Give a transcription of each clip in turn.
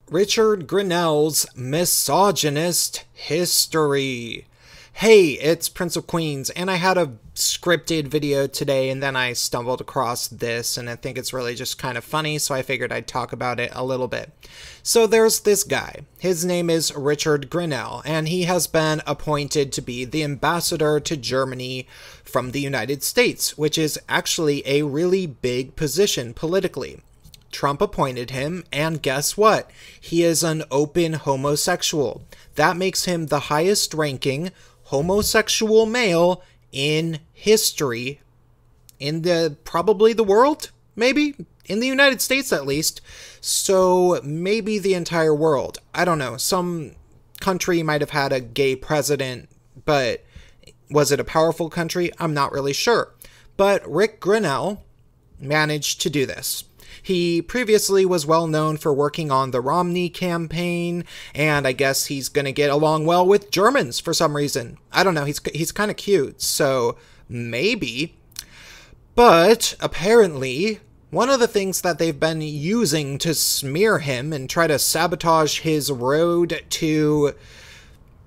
Richard Grenell's misogynist history. Hey, it's Prince of Queens, and I had a scripted video today, and then I stumbled across this, and I think it's really just kind of funny, so I figured I'd talk about it a little bit. So there's this guy. His name is Richard Grenell, and he has been appointed to be the ambassador to Germany from the United States, which is actually a really big position politically. Trump appointed him, and guess what? He is an open homosexual. That makes him the highest ranking homosexual male in history in probably the world, maybe in the United States at least. So maybe the entire world. I don't know. Some country might have had a gay president, but was it a powerful country? I'm not really sure. But Rick Grenell managed to do this. He previously was well known for working on the Romney campaign, and I guess he's going to get along well with Germans for some reason. I don't know, he's kind of cute, so maybe. But apparently, one of the things that they've been using to smear him and try to sabotage his road to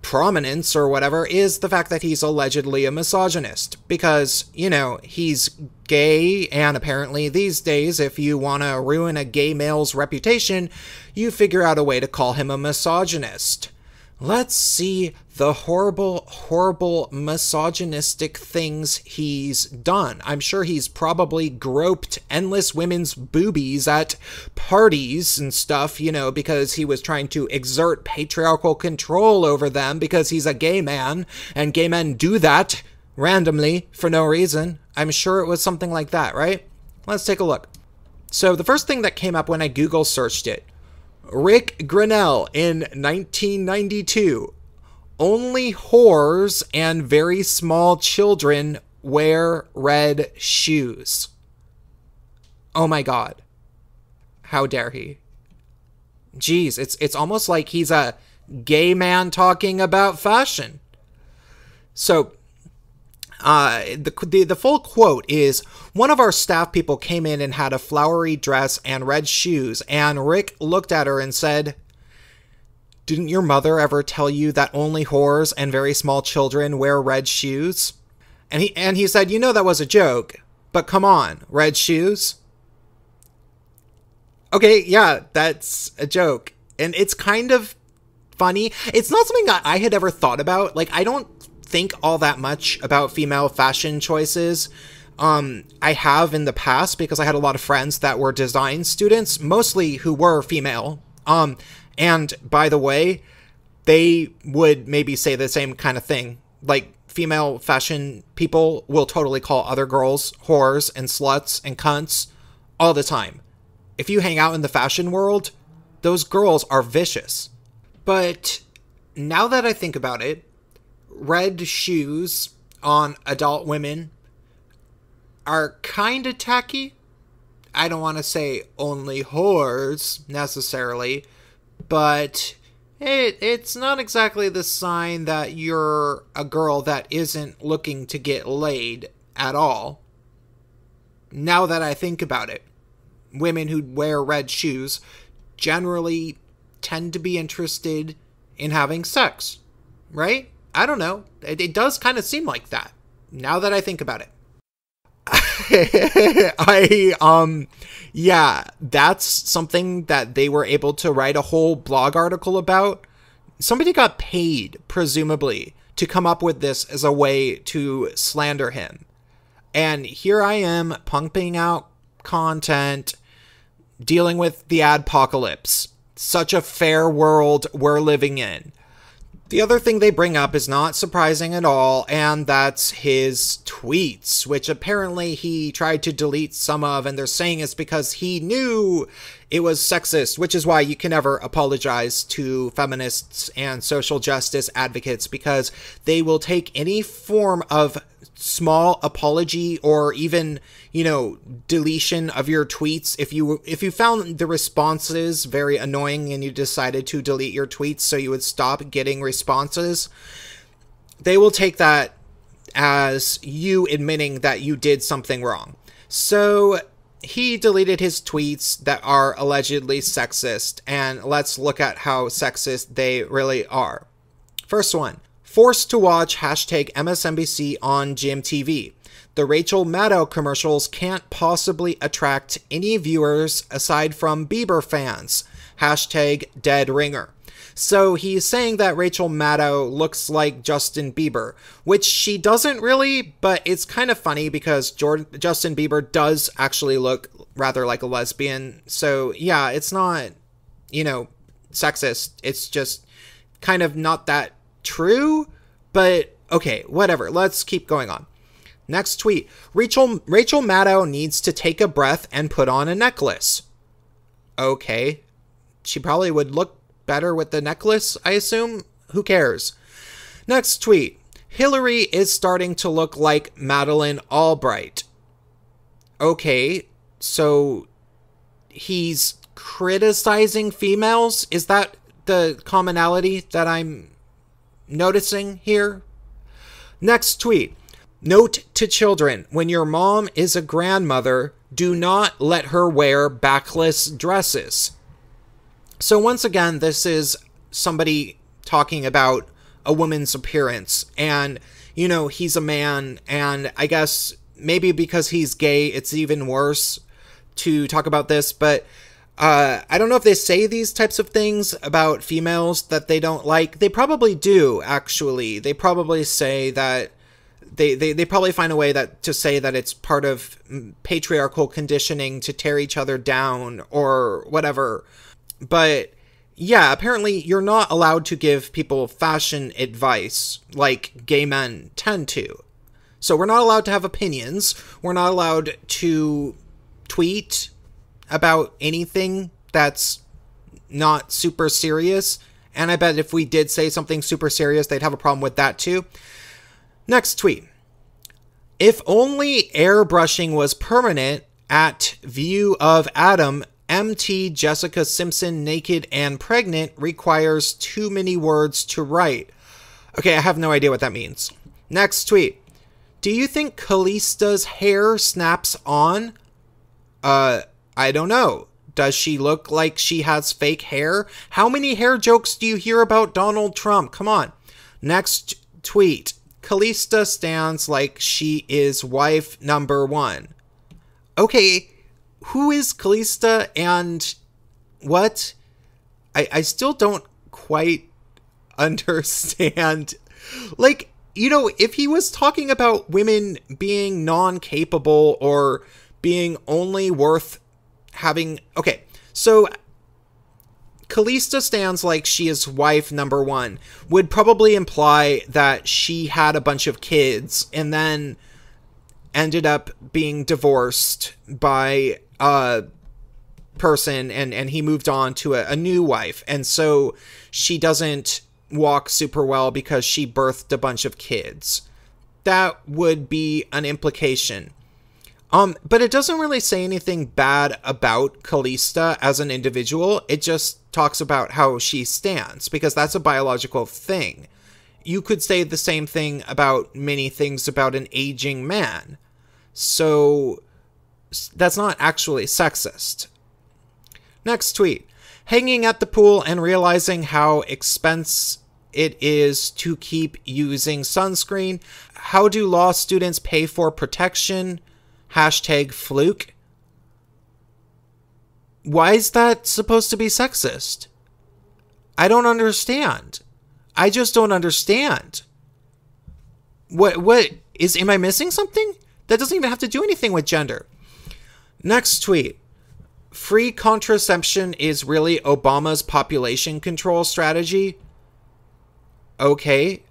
prominence or whatever is the fact that he's allegedly a misogynist, because, you know, he's gay, and apparently these days, if you want to ruin a gay male's reputation, you figure out a way to call him a misogynist. Let's see the horrible misogynistic things he's done. I'm sure he's probably groped endless women's boobies at parties and stuff, you know, because he was trying to exert patriarchal control over them because he's a gay man, and gay men do that randomly for no reason. I'm sure it was something like that, right? Let's take a look. So the first thing that came up when I Google searched it, Rick Grenell in 1992. Only whores and very small children wear red shoes. Oh my God. How dare he? Jeez, it's almost like he's a gay man talking about fashion. So, the full quote is, one of our staff people came in and had a flowery dress and red shoes, and Rick looked at her and said, "Didn't your mother ever tell you that only whores and very small children wear red shoes?" And he said, "You know that was a joke, but come on, red shoes?" Okay, yeah, that's a joke. And it's kind of funny. It's not something that I had ever thought about. Like, I don't think all that much about female fashion choices. I have in the past because I had a lot of friends that were design students, mostly who were female. And by the way, they would maybe say the same kind of thing. Like, female fashion people will totally call other girls whores and sluts and cunts all the time. If you hang out in the fashion world, those girls are vicious. But now that I think about it, red shoes on adult women are kind of tacky. I don't want to say only whores necessarily, but it's not exactly the sign that you're a girl that isn't looking to get laid at all. Now that I think about it, women who wear red shoes generally tend to be interested in having sex, right? I don't know. It does kind of seem like that, now that I think about it. Yeah, that's something that they were able to write a whole blog article about. Somebody got paid, presumably, to come up with this as a way to slander him. And here I am, pumping out content, dealing with the adpocalypse. Such a fair world we're living in. The other thing they bring up is not surprising at all, and that's his tweets, which apparently he tried to delete some of, and they're saying it's because he knew it was sexist, which is why you can never apologize to feminists and social justice advocates, because they will take any form of small apology or even, you know, deletion of your tweets. If you found the responses very annoying and you decided to delete your tweets so you would stop getting responses, they will take that as you admitting that you did something wrong. So he deleted his tweets that are allegedly sexist, and let's look at how sexist they really are. First one, forced to watch hashtag MSNBC on GMTV. The Rachel Maddow commercials can't possibly attract any viewers aside from Bieber fans. Hashtag dead ringer. So he's saying that Rachel Maddow looks like Justin Bieber, which she doesn't really, but it's kind of funny because Justin Bieber does actually look rather like a lesbian. So yeah, it's not, sexist. It's just kind of not that true, but okay, whatever. Let's keep going on. Next tweet. Rachel Maddow needs to take a breath and put on a necklace. Okay. She probably would look better with the necklace, I assume. Who cares? Next tweet. Hillary is starting to look like Madeleine Albright. Okay, so he's criticizing females? Is that the commonality that I'm noticing here? Next tweet. Note to children, when your mom is a grandmother, do not let her wear backless dresses. So once again, this is somebody talking about a woman's appearance, and, he's a man, and I guess maybe because he's gay, it's even worse to talk about this, but I don't know if they say these types of things about females that they don't like. They probably do, actually. They probably say that they probably find a way to say that it's part of patriarchal conditioning to tear each other down or whatever. But yeah, apparently you're not allowed to give people fashion advice like gay men tend to. So we're not allowed to have opinions. We're not allowed to tweet about anything that's not super serious. And I bet if we did say something super serious, they'd have a problem with that too. Next tweet. If only airbrushing was permanent, at view of Adam, MT Jessica Simpson naked and pregnant requires too many words to write. Okay, I have no idea what that means. Next tweet. Do you think Callista's hair snaps on? I don't know. Does she look like she has fake hair? How many hair jokes do you hear about Donald Trump? Come on. Next tweet. Callista stands like she is wife number one. Okay, who is Callista and what? I still don't quite understand. Like, if he was talking about women being non-capable or being only worth having... Okay, so Callista stands like she is wife number one would probably imply that she had a bunch of kids and then ended up being divorced by a person and he moved on to a new wife. And so she doesn't walk super well because she birthed a bunch of kids. That would be an implication. But it doesn't really say anything bad about Callista as an individual. It just talks about how she stands, because that's a biological thing. You could say the same thing about many things about an aging man. So that's not actually sexist. Next tweet. Hanging at the pool and realizing how expensive it is to keep using sunscreen. How do law students pay for protection? Hashtag fluke. Why is that supposed to be sexist? I don't understand. I just don't understand. Am I missing something? That doesn't even have to do anything with gender. Next tweet. Free contraception is really Obama's population control strategy. Okay,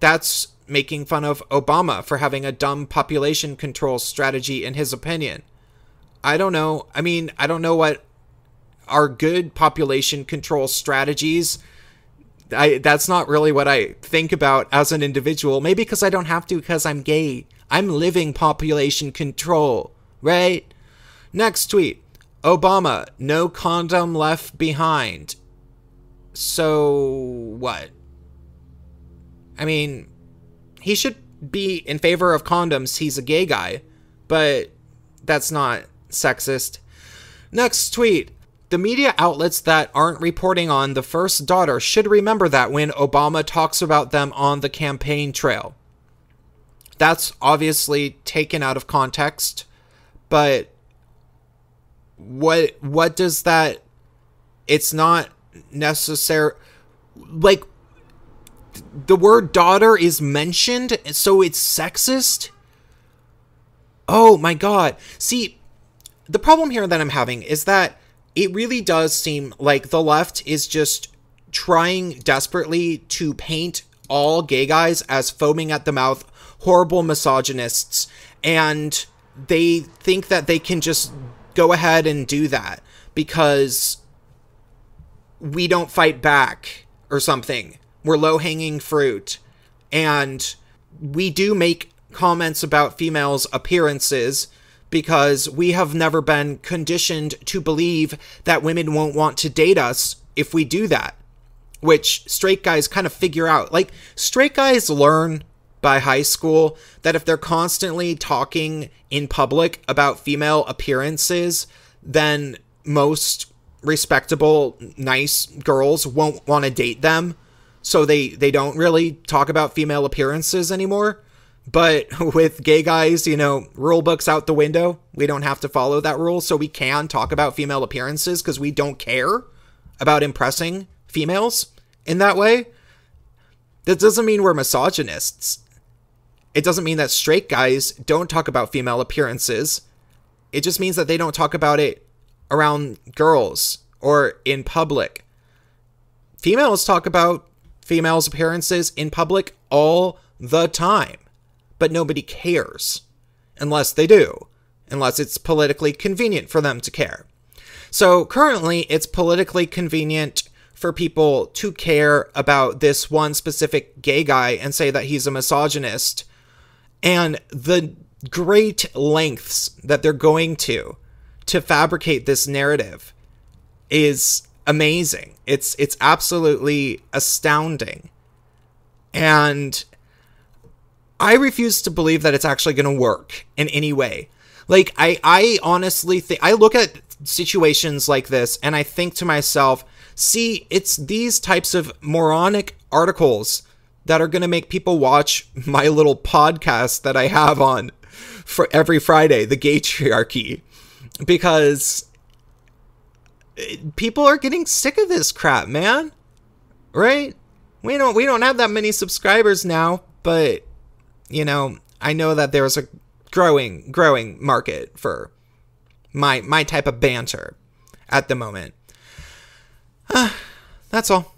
that's making fun of Obama for having a dumb population control strategy in his opinion. I don't know. I mean, I don't know what are good population control strategies. That's not really what I think about as an individual. Maybe because I don't have to because I'm gay. I'm living population control, right? Next tweet. Obama, no condom left behind. So what? I mean, he should be in favor of condoms. He's a gay guy, but that's not Sexist. Next tweet. The media outlets that aren't reporting on the first daughter should remember that when Obama talks about them on the campaign trail. That's obviously taken out of context, but what does that... It's not necessary... Like, the word daughter is mentioned, so it's sexist? Oh my god. See, the problem here that I'm having is that it really does seem like the left is just trying desperately to paint all gay guys as foaming at the mouth, horrible misogynists, and they think that they can just go ahead and do that because we don't fight back or something. We're low-hanging fruit, and we do make comments about females' appearances because we have never been conditioned to believe that women won't want to date us if we do that, which straight guys kind of figure out. Like, straight guys learn by high school that if they're constantly talking in public about female appearances, then most respectable, nice girls won't want to date them. So they don't really talk about female appearances anymore. But with gay guys, you know, rule book's out the window. We don't have to follow that rule, so we can talk about female appearances because we don't care about impressing females in that way. That doesn't mean we're misogynists. It doesn't mean that straight guys don't talk about female appearances. It just means that they don't talk about it around girls or in public. Females talk about females' appearances in public all the time. But nobody cares, unless they do, unless it's politically convenient for them to care. So currently, it's politically convenient for people to care about this one specific gay guy and say that he's a misogynist. And the great lengths that they're going to fabricate this narrative is amazing. It's absolutely astounding. And I refuse to believe that it's actually going to work in any way. Like, I honestly think, I look at situations like this and I think to myself, see, it's these types of moronic articles that are going to make people watch my little podcast that I have on for every Friday, The Gaytriarchy, because people are getting sick of this crap, man. Right? We don't have that many subscribers now, but you know, I know that there's a growing market for my type of banter at the moment. That's all.